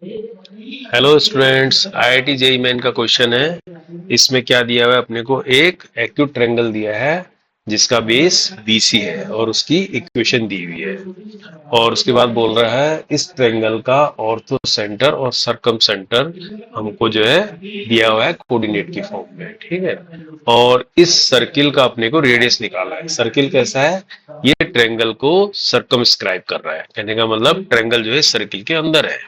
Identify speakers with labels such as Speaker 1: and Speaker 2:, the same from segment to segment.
Speaker 1: Hello students, IIT JEE main का question है। इसमें क्या दिया हुआ है अपने को, एक एक्यूट ट्रायंगल दिया है जिसका बेस बीसी है और उसकी इक्वेशन दी हुई है। और उसके बाद बोल रहा है इस ट्रायंगल का ऑर्थो सेंटर और सरकम सेंटर हमको जो है दिया हुआ है कोऑर्डिनेट की फॉर्म में, ठीक है। और इस सर्किल का अपने को रेडियस निकालना है। सर्किल कैसा है, ये ट्रायंगल को सर्कमस्क्राइब कर रहा है। कहने का मतलब ट्रायंगल जो है सर्किल के अंदर है,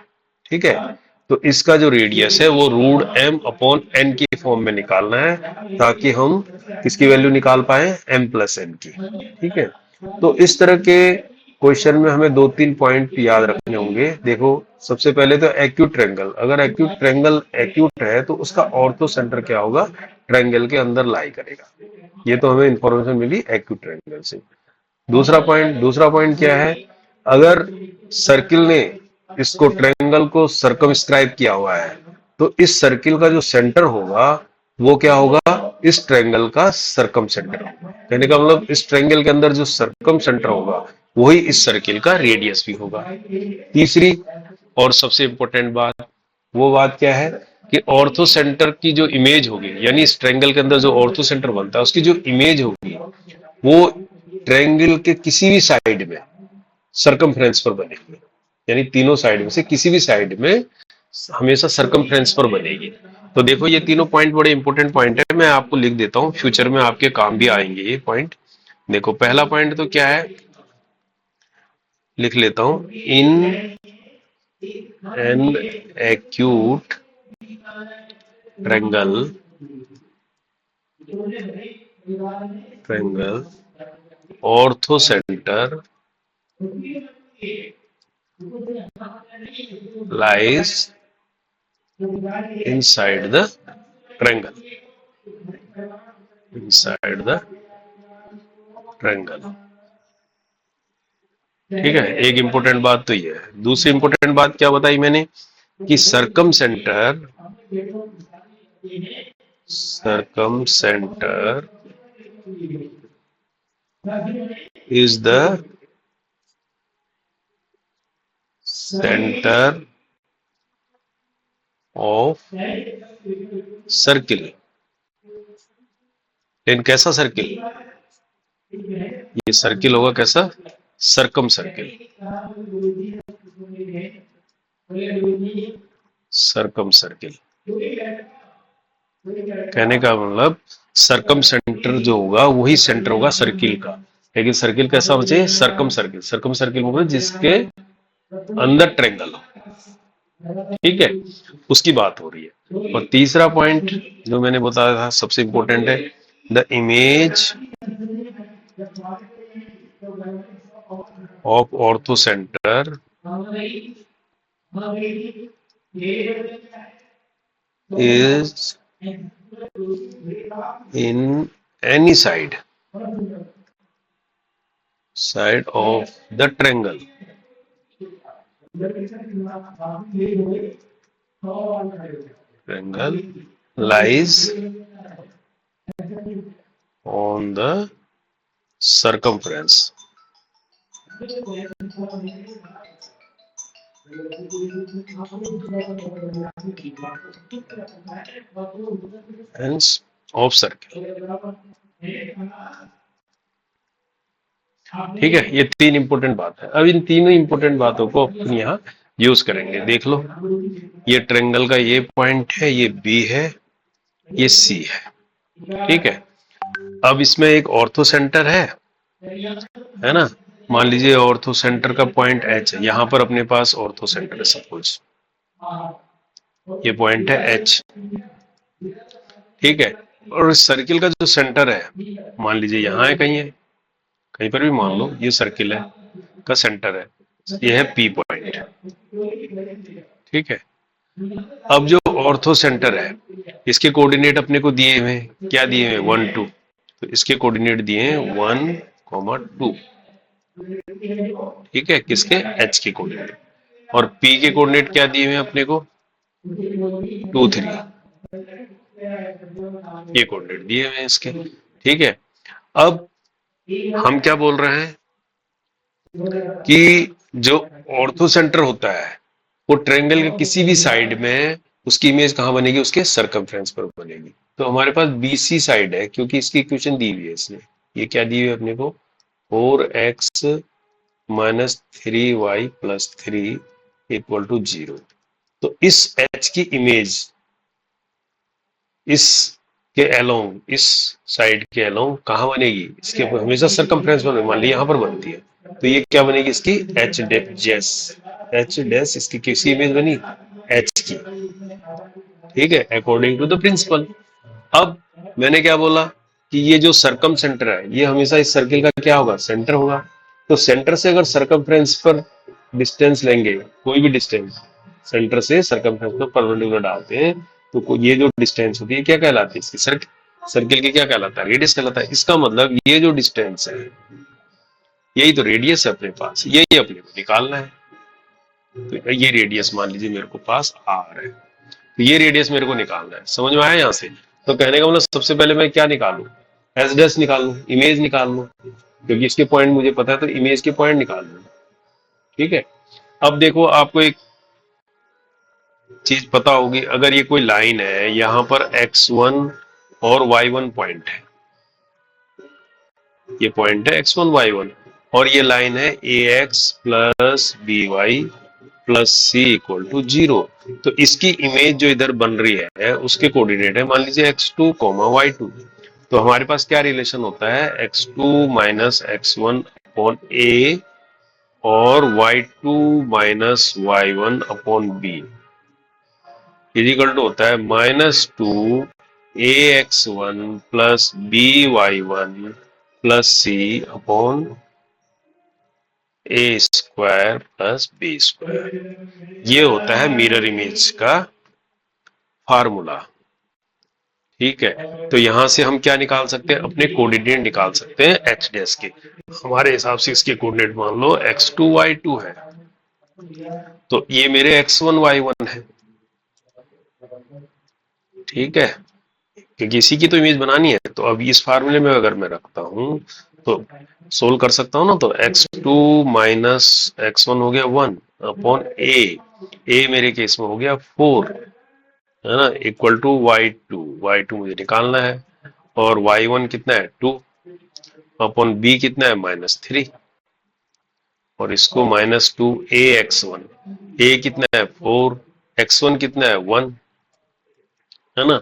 Speaker 1: ठीक है। तो इसका जो रेडियस है वो रूट एम अपॉन एन की फॉर्म में निकालना है ताकि हम किसकी वैल्यू निकाल पाए, एम प्लस एन की, ठीक है। तो इस तरह के क्वेश्चन में हमें दो तीन पॉइंट याद रखने होंगे। देखो, सबसे पहले तो एक्यूट ट्रायंगल, अगर एक्यूट ट्रायंगल एक्यूट है तो उसका ऑर्थो सेंटर क्या होगा, ट्रायंगल के अंदर लाई करेगा। ये तो हमें इंफॉर्मेशन मिली एक्यूट ट्रायंगल से। दूसरा पॉइंट क्या है, अगर सर्किल ने इसको ट्रायंगल को सर्कमस्क्राइब किया हुआ है तो इस सर्किल का जो सेंटर होगा वो क्या होगा, इस ट्रायंगल का सरकम सेंटर होगा। कहने का मतलब इस ट्रायंगल के अंदर जो सरकम सेंटर होगा वही इस सर्किल का रेडियस भी होगा। तीसरी और सबसे इंपॉर्टेंट बात, वो बात क्या है कि ऑर्थो सेंटर की जो इमेज होगी, यानी इस ट्रायंगल के अंदर जो ऑर्थो सेंटर बनता है उसकी जो इमेज होगी वो ट्रायंगल के किसी भी साइड में सरकमफ्रेंस पर बनेगी। यानी तीनों साइड में से किसी भी साइड में हमेशा सरकमफ्रेंस पर बनेगी। तो देखो, ये तीनों पॉइंट बड़े इंपॉर्टेंट पॉइंट है, मैं आपको लिख देता हूं, फ्यूचर में आपके काम भी आएंगे ये पॉइंट। देखो, पहला पॉइंट तो क्या है, लिख लेता हूं, in an acute triangle ortho centre lies inside the triangle, inside the triangle, ठीक है। एक इंपॉर्टेंट बात तो ये है। दूसरी इंपॉर्टेंट बात क्या बताई मैंने कि circumcentre is the centre of circle. लेकिन कैसा सर्किल, ये सर्किल होगा कैसा, सरकम सर्किल, सरकम सर्किल। कहने का मतलब सरकम सेंटर जो होगा वही सेंटर होगा सर्किल का। लेकिन सर्किल कैसा होना चाहिए, सरकम सर्किल। सरकम सर्किल मतलब जिसके अंदर ट्रायंगल हो, ठीक है, उसकी बात हो रही है। और तीसरा पॉइंट जो मैंने बताया था सबसे इंपॉर्टेंट है, the image of ortho centre is in any side of the triangle lies on the circumference, hence of circle, ठीक है। ये तीन इंपॉर्टेंट बात है। अब इन तीनों इंपॉर्टेंट बातों को अपन यहाँ यूज करेंगे। देख लो, ये ट्रायंगल का ये पॉइंट है, ये बी है, ये सी है, ठीक है। अब इसमें एक ऑर्थो सेंटर है ना। मान लीजिए ऑर्थो सेंटर का पॉइंट एच है, यहां पर अपने पास ऑर्थो सेंटर है, सपोज ये पॉइंट है एच, ठीक है। और इस सर्किल का जो सेंटर है, मान लीजिए यहां है, कहीं पर भी मान लो, ये सर्किल है का सेंटर है, ये है पी पॉइंट, ठीक है। अब जो ऑर्थो सेंटर है इसके कोऑर्डिनेट अपने को दिए हुए हैं, क्या दिए हुए हैं, 1 2। तो इसके कोऑर्डिनेट दिए हैं 1 2, ठीक है, किसके, एच के कोऑर्डिनेट। और पी के कोऑर्डिनेट क्या दिए हुए हैं अपने को, 2 3, ये कोऑर्डिनेट दिए हुए हैं इसके, ठीक है। अब हम क्या बोल रहे हैं कि जो ऑर्थो सेंटर होता है वो ट्रायंगल के किसी भी साइड में उसकी इमेज कहाँ बनेगी, उसके सर्कमफ्रेंस पर बनेगी। तो हमारे पास बीसी साइड है, क्योंकि इसकी इक्वेशन दी हुई है इसने, ये क्या दी हुई है अपने को, 4x minus 3y plus 3 equal to 0। तो इस एच की इमेज इस के अलोंग, इस साइड के अलोंग कहाँ बनेगी, इसके ऊपर हमेशा सर्कमफ्रेंस बनेगी, मान ली यहां पर बनती है, तो ये क्या बनेगी इसकी एच डैश, एच डैश इसकी किसी इमेज बनी एच की, ठीक है, अकॉर्डिंग टू द प्रिंसिपल। अब मैंने क्या बोला कि ये जो सरकम सेंटर है ये हमेशा इस सर्किल का क्या होगा, सेंटर होगा। तो सेंटर से अगर सर्कमफ्रेंस पर डिस्टेंस लेंगे, कोई भी डिस्टेंस सेंटर से सर्कमफ्रेंस पर परपेंडिकुलर डालते हैं, तो ये जो डिस्टेंस होती है क्या कहलाती है, इसकी सर्किल की क्या कहलाता है, रेडियस कहलाता है। इसका मतलब ये जो डिस्टेंस है यही तो रेडियस है अपने पास, यही अपने को निकालना है। तो ये रेडियस मान लीजिए मेरे को पास आर है, तो ये रेडियस मेरे को निकालना है, समझ में आया यहाँ से। तो कहने का मतलब सबसे पहले मैं क्या निकालूं, एस डैश निकाल लूं, इमेज निकाल लूं, क्योंकि इसके पॉइंट मुझे पता है, तो इमेज के पॉइंट निकाल लूं, ठीक है। अब देखो आपको एक चीज पता होगी, अगर ये कोई लाइन है, यहां पर x1 और y1 पॉइंट है, ये पॉइंट है x1 y1, और ये लाइन है ax plus by plus c equal to 0। तो इसकी इमेज जो इधर बन रही है उसके कोऑर्डिनेट है मान लीजिए x2 y2। तो हमारे पास क्या रिलेशन होता है, x2 minus x1 upon a और y2 minus y1 upon b equal to होता है -2 ax1 plus by1 plus c upon a square plus b square. ये होता है मिरर इमेज का फार्मूला, ठीक है। तो यहां से हम क्या निकाल सकते हैं, अपने कोऑर्डिनेट निकाल सकते हैं एच डैश के। हमारे हिसाब से इसके कोऑर्डिनेट मान लो x2 y2 है, तो ये मेरे x1 y1 है, ठीक है, क्योंकि इसी की तो इमेज बनानी है। तो अब इस फार्मूले में अगर मैं रखता हूं तो सोल्व कर सकता हूं ना, तो x2 माइनस x1 हो गया 1 अपॉन ए मेरे केस में हो गया 4, है ना, इक्वल टू y2 मुझे निकालना है, और y1 कितना है 2 अपॉन b कितना है -3, और इसको -2 a कितना है 4, x1 कितना है 1, है ना,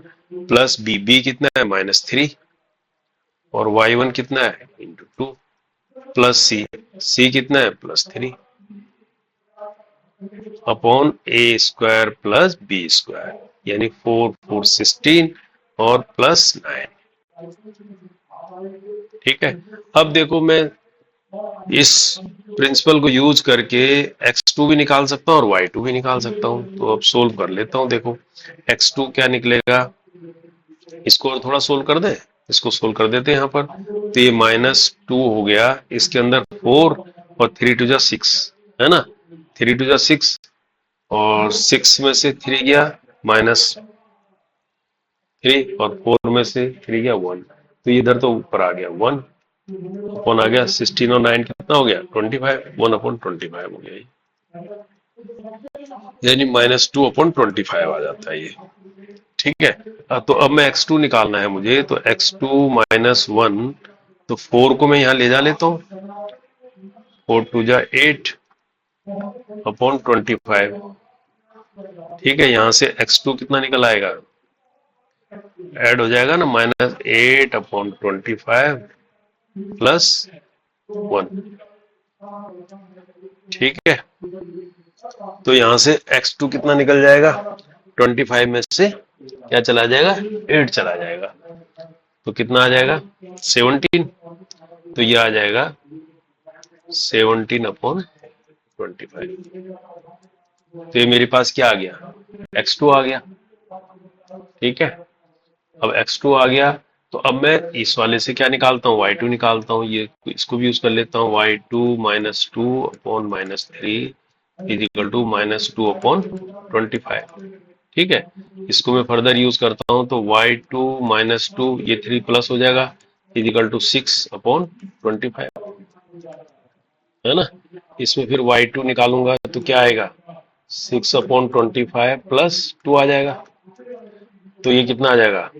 Speaker 1: प्लस b कितना है -3, और y1 कितना है इंटू 2, प्लस सी कितना है +3 upon a square plus b square, यानी 4 4 16 और प्लस 9, ठीक है। अब देखो मैं इस प्रिंसिपल को यूज करके x2 भी निकाल सकता हूँ और y2 भी निकाल सकता हूँ। तो अब सोल्व कर लेता हूँ। देखो x2 क्या निकलेगा, इसको और थोड़ा सोल्व कर दें, इसको सोल्व कर देते हैं यहाँ पर। तो ये -2 हो गया, इसके अंदर 4 और 3 टू जा 6, है ना, 3 टू जा 6, और 6 में से 3 गया -3, और 4 में से 3 गया 1, तो इधर तो ऊपर आ गया 1 अपॉन आ गया 16 और 9 कितना हो गया 25, 1 अपॉन 25 हो गया, यानी -2 अपॉन 25 आ जाता है ये, ठीक है। तो अब मैं x2 निकालना है मुझे, तो x2 -1, तो 4 को मैं यहां ले जा लेता हूँ, 4 टू जा 8 अपॉन 25, ठीक है। यहां से x2 कितना निकल आएगा, ऐड हो जाएगा ना, -8 अपॉन 25 प्लस 1, ठीक है। तो यहां से x2 कितना निकल जाएगा, 25 में से क्या चला जाएगा, 8 चला जाएगा, तो कितना आ जाएगा 17, तो ये आ जाएगा 17 अपॉन 25। तो ये मेरे पास क्या आ गया, x2 आ गया, ठीक है। अब x2 आ गया, तो अब मैं इस वाले से क्या निकालता हूँ, y2 निकालता हूँ, ये इसको भी यूज कर लेता हूँ, y2 -2 upon -3 is equal to -2 upon 25, ठीक है। इसको मैं फर्दर यूज करता हूँ, तो y2 -2 ये 3 प्लस हो जाएगा इज इक्वल टू 6 अपॉन 25, है ना। इसमें फिर y2 निकालूंगा तो क्या आएगा 6/25 प्लस 2 आ जाएगा, तो ये कितना आ जाएगा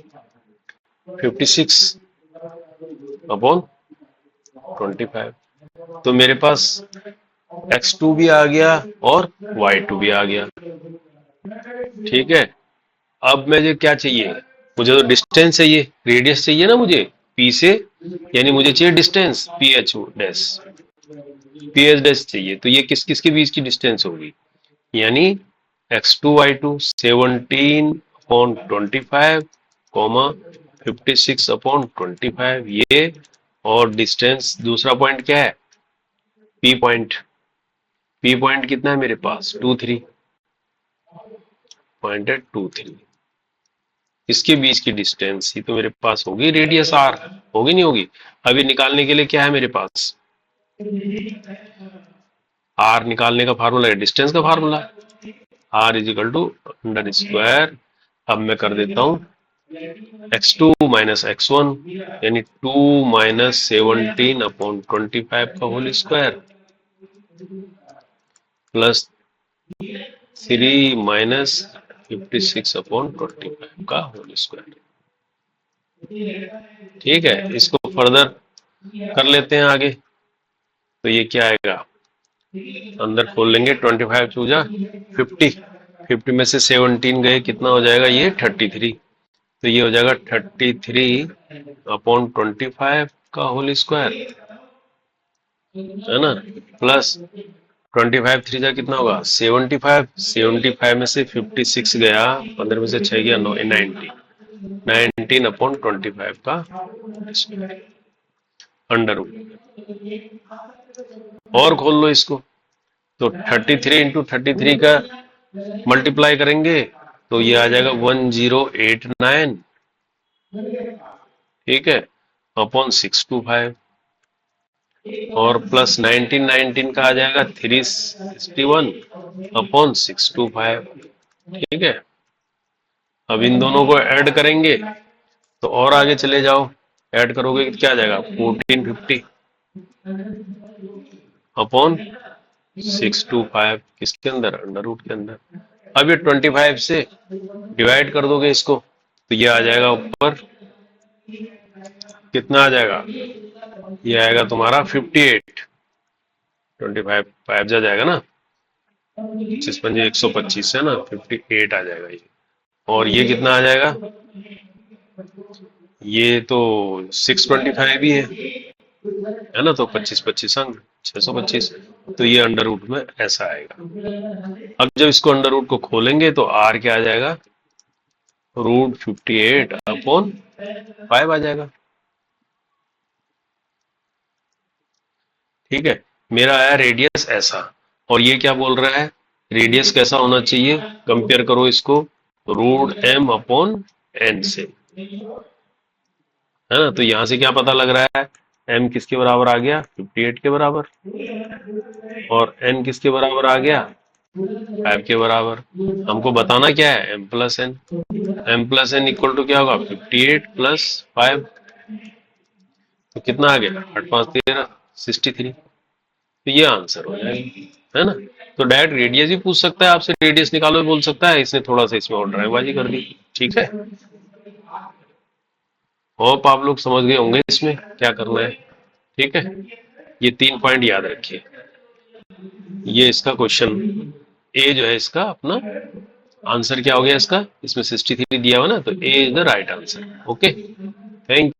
Speaker 1: 56/25। तो मेरे पास x2 भी आ गया और y2 भी आ गया। ठीक है, अब मुझे क्या चाहिए, मुझे तो डिस्टेंस चाहिए, रेडियस चाहिए ना मुझे p से, यानी मुझे चाहिए distance ph dash, ph dash चाहिए। तो ये किस किस के बीच की डिस्टेंस होगी, यानी x2 y2 17/25 कॉमा 56/25 ये, और डिस्टेंस दूसरा पॉइंट क्या है p पॉइंट। p पॉइंट कितना है मेरे पास 2 3 पॉइंट है 2 3, इसके बीच की डिस्टेंस ही तो मेरे पास होगी रेडियस r, होगी नहीं होगी। अभी निकालने के लिए क्या है मेरे पास, r निकालने का फार्मूला है डिस्टेंस का formula, r equal to under square. अब मैं कर देता हूं x2 माइनस x1 यानी 2 माइनस 17/25 का होल स्क्वायर प्लस 3 माइनस 56/25 का होल स्क्वायर। ठीक है, इसको फर्दर कर लेते हैं आगे। तो ये क्या आएगा, अंदर खोल लेंगे 25 चूजा 50 में से 17 गए, कितना हो जाएगा ये 33। तो ये हो जाएगा 33/25 का होल स्क्वायर, है ना, प्लस 25 3 जा कितना होगा 75, 75 में से 56 गया, 15 में से 6 गया 9, 19/25 का अंडर रूट। और खोल लो इसको, तो 33 इंटू 33 का मल्टीप्लाई करेंगे तो ये आ जाएगा 1089, ठीक है, अपॉन 625, और प्लस 19 का आ जाएगा 361/625। ठीक है, अब इन दोनों को ऐड करेंगे तो और आगे चले जाओ, ऐड करोगे तो क्या आ जाएगा 1450/625 किसके अंदर, अंडर रूट के अंदर। अब ये 25 से डिवाइड कर दोगे इसको तो ये आ जाएगा ऊपर, कितना आ जाएगा, ये आएगा तुम्हारा 58, 25 5 जा जाएगा ना, 125 है ना, 58 आ जाएगा ये। और ये कितना आ जाएगा, ये तो 625 भी है ना, तो 25 अंक 625, तो ये अंडर रूट में ऐसा आएगा। अब जब इसको अंडर रूट को खोलेंगे तो r क्या आ जाएगा, √58/5 आ जाएगा। ठीक है, मेरा आया रेडियस ऐसा, और ये क्या बोल रहा है, रेडियस कैसा होना चाहिए, कंपेयर करो इसको √m/n से, है ना। तो यहां से क्या पता लग रहा है, m किसके बराबर आ गया 58 के बराबर, और n किसके बराबर आ गया 5 के बराबर। हमको बताना क्या है m plus n equal to क्या होगा 58 प्लस 5, तो कितना आ गया 8 5 13 63। तो ये आंसर हो जाएगा, है ना। तो डायरेक्ट रेडियस ही पूछ सकता है आपसे, रेडियस निकालो बोल सकता है, इसने थोड़ा सा इसमें और ड्राइवबाजी कर दी। ठीक है, होप आप लोग समझ गए होंगे इसमें क्या करना है। ठीक है, ये 3 पॉइंट याद रखिए। ये इसका क्वेश्चन ए जो है, इसका अपना आंसर क्या हो गया इसका, इसमें 63 दिया हुआ ना, तो A is the right answer. Okay, thank